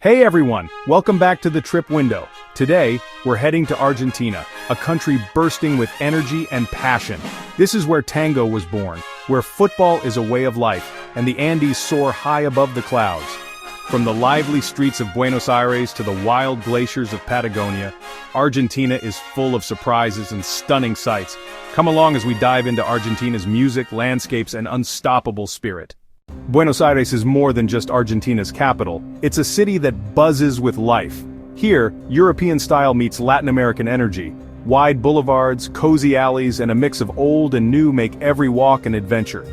Hey everyone, welcome back to the Trip Window. Today, we're heading to Argentina, a country bursting with energy and passion. This is where tango was born, where football is a way of life, and the Andes soar high above the clouds. From the lively streets of Buenos Aires to the wild glaciers of Patagonia, Argentina is full of surprises and stunning sights. Come along as we dive into Argentina's music, landscapes, and unstoppable spirit. Buenos Aires is more than just Argentina's capital, it's a city that buzzes with life. Here, European style meets Latin American energy. Wide boulevards, cozy alleys, and a mix of old and new make every walk an adventure.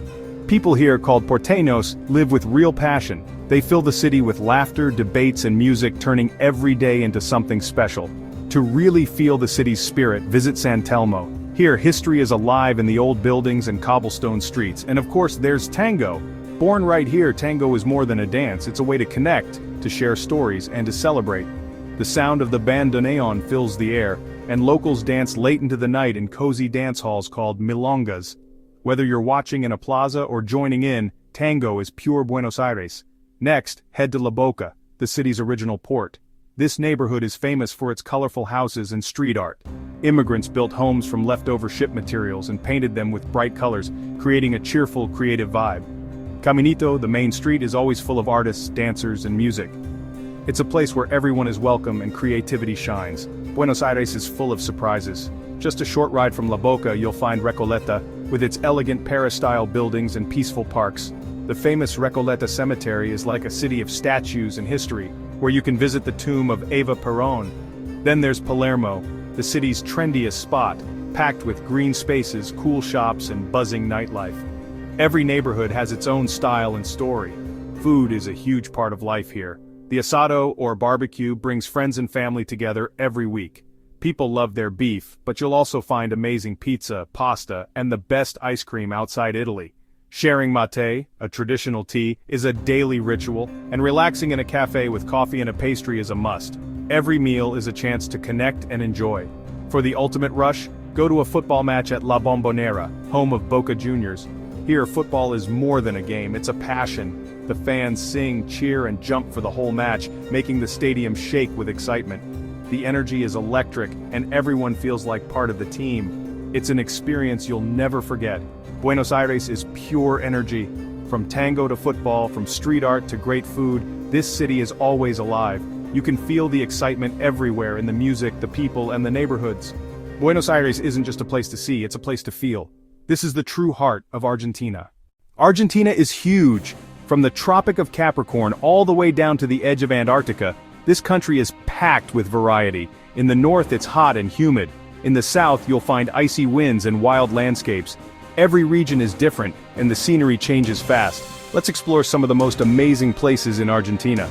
People here, called porteños, live with real passion. They fill the city with laughter, debates, and music, turning every day into something special. To really feel the city's spirit, visit San Telmo. Here, history is alive in the old buildings and cobblestone streets, and of course there's tango. Born right here, tango is more than a dance, it's a way to connect, to share stories, and to celebrate. The sound of the bandoneon fills the air, and locals dance late into the night in cozy dance halls called milongas. Whether you're watching in a plaza or joining in, tango is pure Buenos Aires. Next, head to La Boca, the city's original port. This neighborhood is famous for its colorful houses and street art. Immigrants built homes from leftover ship materials and painted them with bright colors, creating a cheerful, creative vibe. Caminito, the main street, is always full of artists, dancers, and music. It's a place where everyone is welcome and creativity shines. Buenos Aires is full of surprises. Just a short ride from La Boca, you'll find Recoleta, with its elegant Paris-style buildings and peaceful parks. The famous Recoleta Cemetery is like a city of statues and history, where you can visit the tomb of Eva Perón. Then there's Palermo, the city's trendiest spot, packed with green spaces, cool shops, and buzzing nightlife. Every neighborhood has its own style and story. Food is a huge part of life here. The asado, or barbecue, brings friends and family together every week. People love their beef, but you'll also find amazing pizza, pasta, and the best ice cream outside Italy. Sharing mate, a traditional tea, is a daily ritual, and relaxing in a cafe with coffee and a pastry is a must. Every meal is a chance to connect and enjoy. For the ultimate rush, go to a football match at La Bombonera, home of Boca Juniors. Here, football is more than a game, it's a passion. The fans sing, cheer, and jump for the whole match, making the stadium shake with excitement. The energy is electric, and everyone feels like part of the team. It's an experience you'll never forget. Buenos Aires is pure energy. From tango to football, from street art to great food, this city is always alive. You can feel the excitement everywhere in the music, the people, and the neighborhoods. Buenos Aires isn't just a place to see, it's a place to feel. This is the true heart of Argentina. Argentina is huge. From the Tropic of Capricorn all the way down to the edge of Antarctica, this country is packed with variety. In the north it's hot and humid. In the south you'll find icy winds and wild landscapes. Every region is different, and the scenery changes fast. Let's explore some of the most amazing places in Argentina.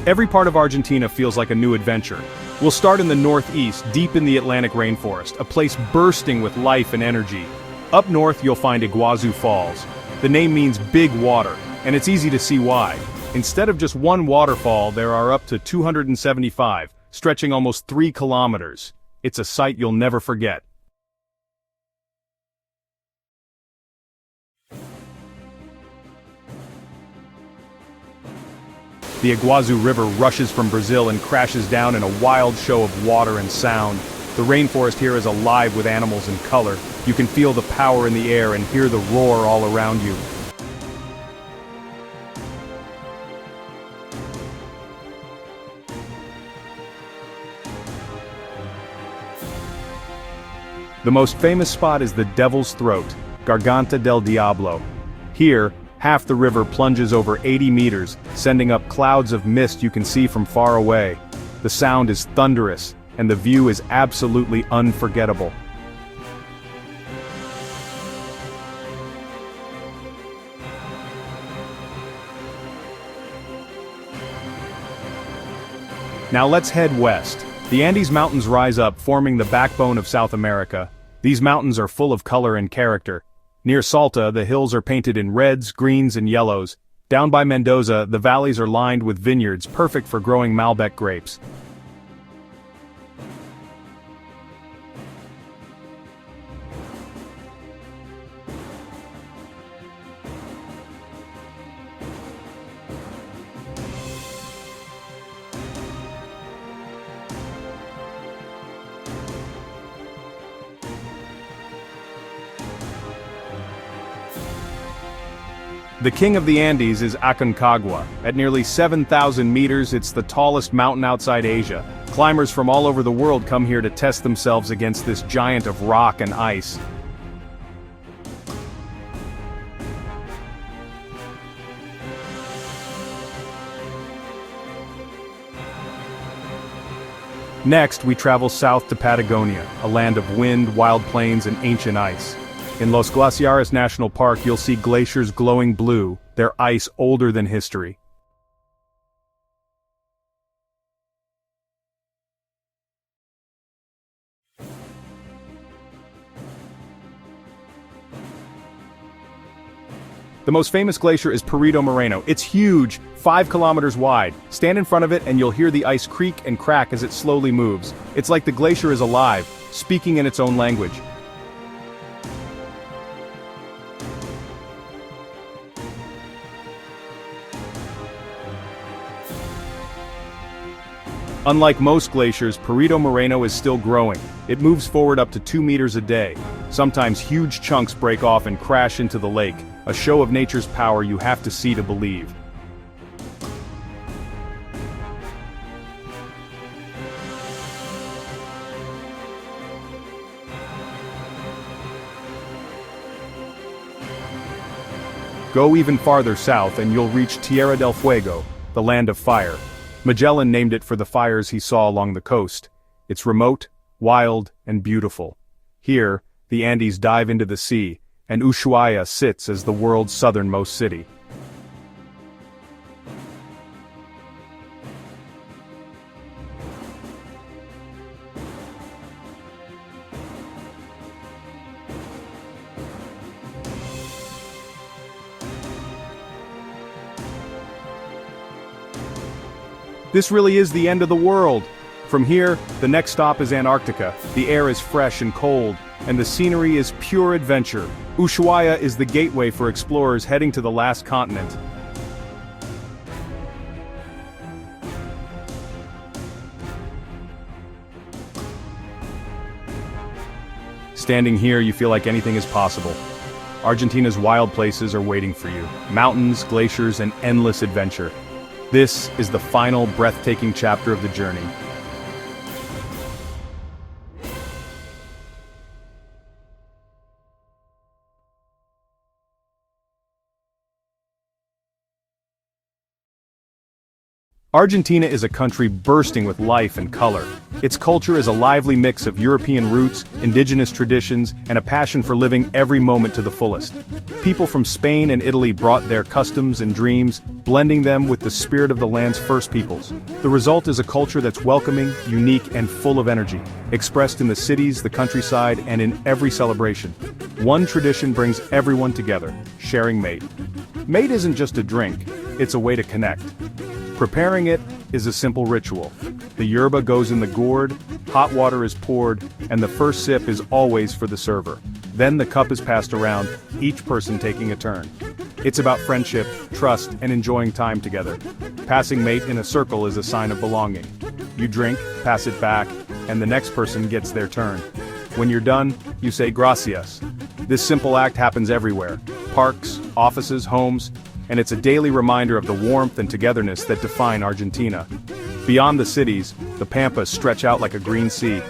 Every part of Argentina feels like a new adventure. We'll start in the northeast, deep in the Atlantic rainforest, a place bursting with life and energy. Up north you'll find Iguazu Falls. The name means big water, and it's easy to see why. Instead of just one waterfall, there are up to 275, stretching almost 3 kilometers. It's a sight you'll never forget. The Iguazu River rushes from Brazil and crashes down in a wild show of water and sound. The rainforest here is alive with animals and color. You can feel the power in the air and hear the roar all around you. The most famous spot is the Devil's Throat, Garganta del Diablo. Here, half the river plunges over 80 meters, sending up clouds of mist you can see from far away. The sound is thunderous, and the view is absolutely unforgettable. Now let's head west. The Andes Mountains rise up, forming the backbone of South America. These mountains are full of color and character. Near Salta, the hills are painted in reds, greens, and yellows. Down by Mendoza, the valleys are lined with vineyards perfect for growing Malbec grapes. The king of the Andes is Aconcagua. At nearly 7,000 meters, it's the tallest mountain outside Asia. Climbers from all over the world come here to test themselves against this giant of rock and ice. Next, we travel south to Patagonia, a land of wind, wild plains, and ancient ice. In Los Glaciares National Park, you'll see glaciers glowing blue, their ice older than history. The most famous glacier is Perito Moreno. It's huge, 5 kilometers wide. Stand in front of it and you'll hear the ice creak and crack as it slowly moves. It's like the glacier is alive, speaking in its own language. Unlike most glaciers, Perito Moreno is still growing. It moves forward up to 2 meters a day. Sometimes huge chunks break off and crash into the lake, a show of nature's power you have to see to believe. Go even farther south and you'll reach Tierra del Fuego, the land of fire. Magellan named it for the fires he saw along the coast. It's remote, wild, and beautiful. Here, the Andes dive into the sea, and Ushuaia sits as the world's southernmost city. This really is the end of the world. From here, the next stop is Antarctica. The air is fresh and cold, and the scenery is pure adventure. Ushuaia is the gateway for explorers heading to the last continent. Standing here, you feel like anything is possible. Argentina's wild places are waiting for you. Mountains, glaciers, and endless adventure. This is the final breathtaking chapter of the journey. Argentina is a country bursting with life and color. Its culture is a lively mix of European roots, indigenous traditions, and a passion for living every moment to the fullest. People from Spain and Italy brought their customs and dreams, blending them with the spirit of the land's first peoples. The result is a culture that's welcoming, unique, and full of energy, expressed in the cities, the countryside, and in every celebration. One tradition brings everyone together: sharing mate. Mate isn't just a drink, it's a way to connect. Preparing it is a simple ritual. The yerba goes in the gourd, hot water is poured, and the first sip is always for the server. Then the cup is passed around, each person taking a turn. It's about friendship, trust, and enjoying time together. Passing mate in a circle is a sign of belonging. You drink, pass it back, and the next person gets their turn. When you're done, you say gracias. This simple act happens everywhere: parks, offices, homes, and it's a daily reminder of the warmth and togetherness that define Argentina. Beyond the cities, the pampas stretch out like a green sea.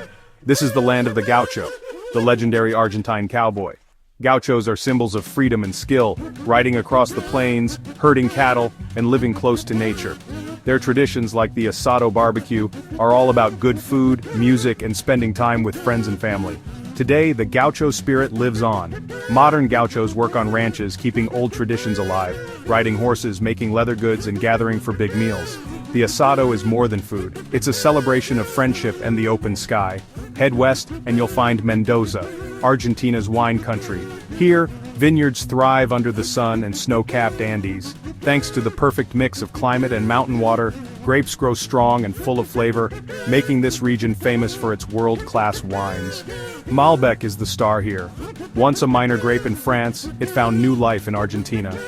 This is the land of the Gaucho, the legendary Argentine cowboy. Gauchos are symbols of freedom and skill, riding across the plains, herding cattle, and living close to nature. Their traditions, like the asado barbecue, are all about good food, music, and spending time with friends and family. Today, the Gaucho spirit lives on. Modern Gauchos work on ranches, keeping old traditions alive, riding horses, making leather goods, and gathering for big meals. The asado is more than food. It's a celebration of friendship and the open sky. Head west, and you'll find Mendoza, Argentina's wine country. Here, vineyards thrive under the sun and snow-capped Andes. Thanks to the perfect mix of climate and mountain water, grapes grow strong and full of flavor, making this region famous for its world-class wines. Malbec is the star here. Once a minor grape in France, it found new life in Argentina.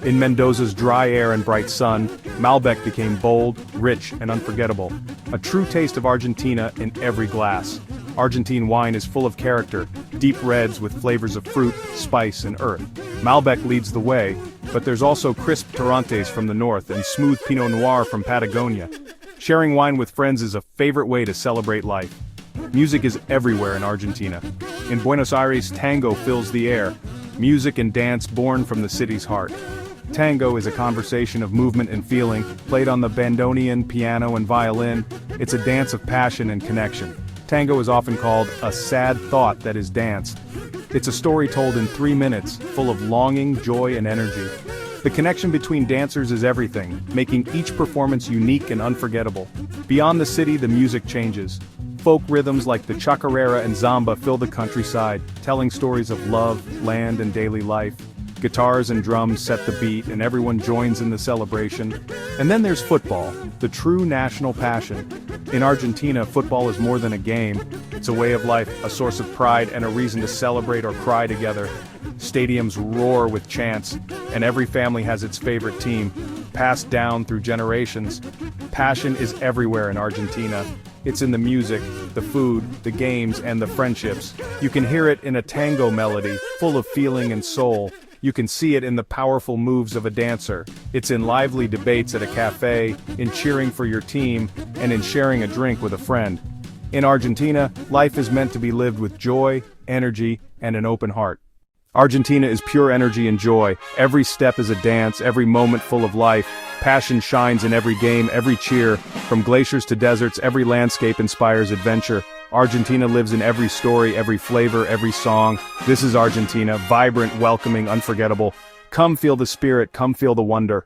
In Mendoza's dry air and bright sun, Malbec became bold, rich, and unforgettable. A true taste of Argentina in every glass. Argentine wine is full of character, deep reds with flavors of fruit, spice, and earth. Malbec leads the way, but there's also crisp Torrontés from the north and smooth Pinot Noir from Patagonia. Sharing wine with friends is a favorite way to celebrate life. Music is everywhere in Argentina. In Buenos Aires, tango fills the air, music and dance born from the city's heart. Tango is a conversation of movement and feeling, played on the bandoneon, piano, and violin. It's a dance of passion and connection. Tango is often called a sad thought that is danced. It's a story told in 3 minutes, full of longing, joy, and energy. The connection between dancers is everything, making each performance unique and unforgettable. Beyond the city, the music changes. Folk rhythms like the chacarera and zamba fill the countryside, telling stories of love, land, and daily life. Guitars and drums set the beat, and everyone joins in the celebration. And then there's football, the true national passion. In Argentina, football is more than a game. It's a way of life, a source of pride, and a reason to celebrate or cry together. Stadiums roar with chants, and every family has its favorite team, passed down through generations. Passion is everywhere in Argentina. It's in the music, the food, the games, and the friendships. You can hear it in a tango melody, full of feeling and soul. You can see it in the powerful moves of a dancer. It's in lively debates at a cafe, in cheering for your team, and in sharing a drink with a friend. In Argentina, life is meant to be lived with joy, energy, and an open heart. Argentina is pure energy and joy. Every step is a dance, every moment full of life. Passion shines in every game, every cheer. From glaciers to deserts, every landscape inspires adventure. Argentina lives in every story, every flavor, every song. This is Argentina, vibrant, welcoming, unforgettable. Come feel the spirit, come feel the wonder.